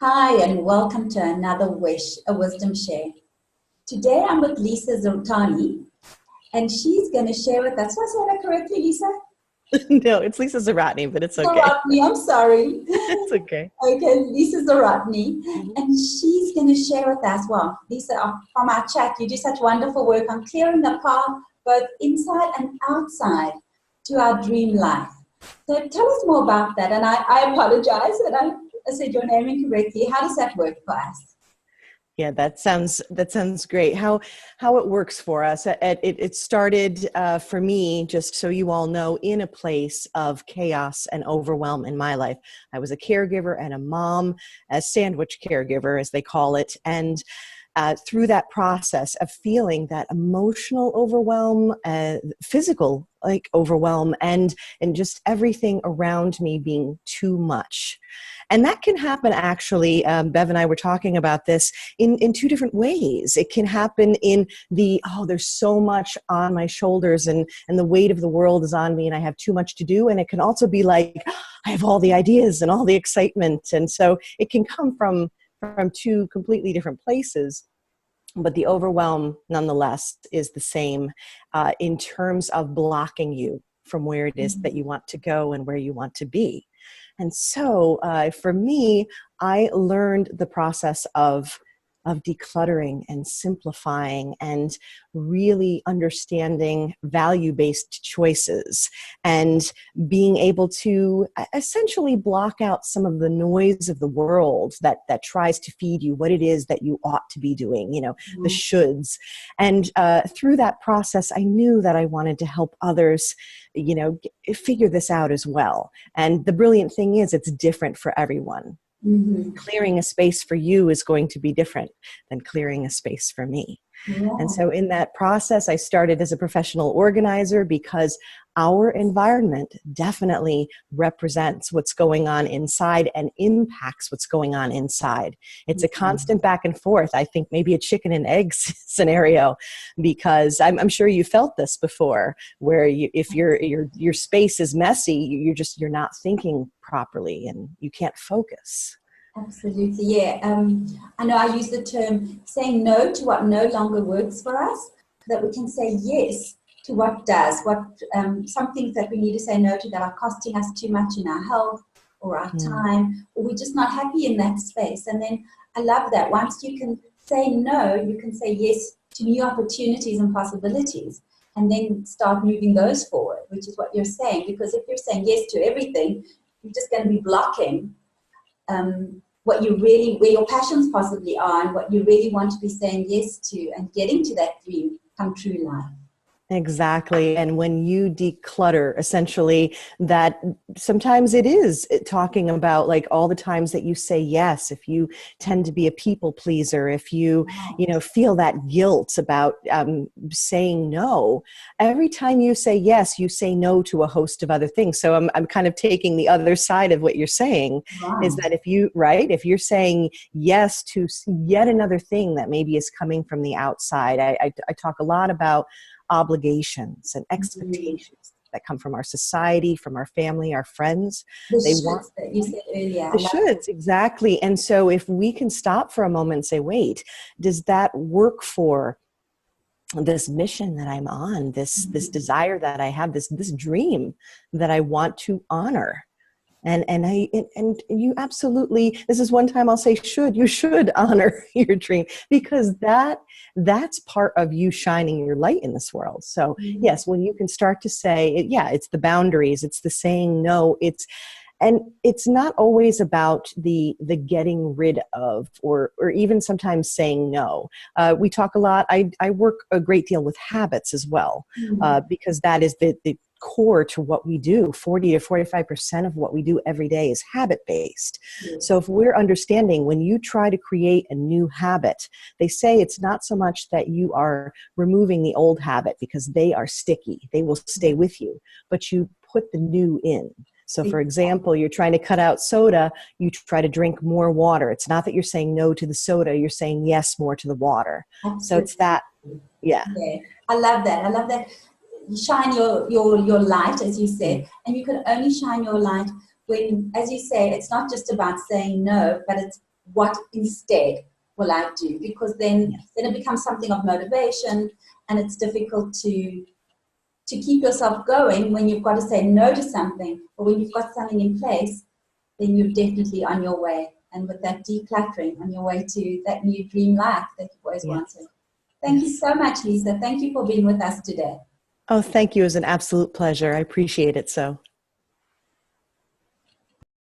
Hi, and welcome to another Wish, a Wisdom Share. Today I'm with Lisa Zawrotny, and she's going to share with us. Did I say that correctly, Lisa? No, it's Lisa Zawrotny, but it's okay. Zawrotny, I'm sorry. It's okay. Okay, Lisa Zawrotny, Mhm. and she's going to share with us. Well, Lisa, from our chat, you do such wonderful work on clearing the path, both inside and outside, to our dream life. So tell us more about that. And I apologize that I said your name incorrectly. How does that work for us? Yeah, that sounds great. How it works for us. It started for me, just so you all know, in a place of chaos and overwhelm in my life. I was a caregiver and a mom, a sandwich caregiver, as they call it, and through that process of feeling that emotional overwhelm, physical like overwhelm, and just everything around me being too much. And that can happen actually, Bev and I were talking about this in two different ways. It can happen in there's so much on my shoulders and the weight of the world is on me and I have too much to do. And it can also be like, I have all the ideas and all the excitement. And so it can come from two completely different places. But the overwhelm, nonetheless, is the same in terms of blocking you from where it is that you want to go and where you want to be. And so for me, I learned the process of decluttering and simplifying and really understanding value-based choices and being able to essentially block out some of the noise of the world that tries to feed you what it is that you ought to be doing, the shoulds. And through that process, I knew that I wanted to help others, figure this out as well. And the brilliant thing is it's different for everyone. Mm-hmm. Clearing a space for you is going to be different than clearing a space for me. And Yeah. so in that process, I started as a professional organizer because our environment definitely represents what's going on inside and impacts what's going on inside. It's a constant back and forth. I think maybe a chicken and eggs scenario, because I'm sure you felt this before, where if your space is messy, you're not thinking properly and you can't focus. Absolutely, yeah. I know I use the term saying no to what no longer works for us, so that we can say yes to what does. Some things that we need to say no to that are costing us too much in our health or our time, or we're just not happy in that space. And then I love that once you can say no, you can say yes to new opportunities and possibilities, and then start moving those forward, which is what you're saying. Because if you're saying yes to everything, you're just going to be blocking what you really, where your passions possibly are, and what you really want to be saying yes to, and getting to that dream come true life. Exactly. And when you declutter, essentially, that sometimes it is talking about like all the times that you say yes, if you tend to be a people pleaser, if feel that guilt about saying no, every time you say yes, you say no to a host of other things. So I'm kind of taking the other side of what you're saying, is Wow. that if you're saying yes to yet another thing that maybe is coming from the outside, I talk a lot about obligations and Mm-hmm. expectations that come from our society, from our family, our friends. The They want shoulds that you said earlier, I the love shoulds, exactly. And so if we can stop for a moment and say, wait, does that work for this mission that I'm on, this that. desire that I have, this dream that I want to honor? And you absolutely, this is one time I'll say you should honor your dream, because that's part of you shining your light in this world. So Mm-hmm. yes, when you can start to say, it's the boundaries, it's the saying no, and it's not always about the getting rid of, or even sometimes saying no. We talk a lot. I work a great deal with habits as well, because that is the core to what we do. 40 to 45% of what we do every day is habit based. So if we're understanding, when you try to create a new habit, they say it's not so much that you are removing the old habit, because they are sticky, they will stay with you, but you put the new in. So for example, you're trying to cut out soda, you try to drink more water. It's not that you're saying no to the soda, you're saying yes more to the water. So it's Absolutely. that, yeah. Yeah. I love that. I love that. You shine your light, as you said, and you can only shine your light when, as you say, it's not just about saying no, but it's what instead will I do? Because then it becomes something of motivation, and it's difficult to keep yourself going when you've got to say no to something. But when you've got something in place, then you're definitely on your way. And with that decluttering, on your way to that new dream life that you've always wanted. Thank you so much, Lisa. Thank you for being with us today. Oh, thank you. It was an absolute pleasure. I appreciate it so.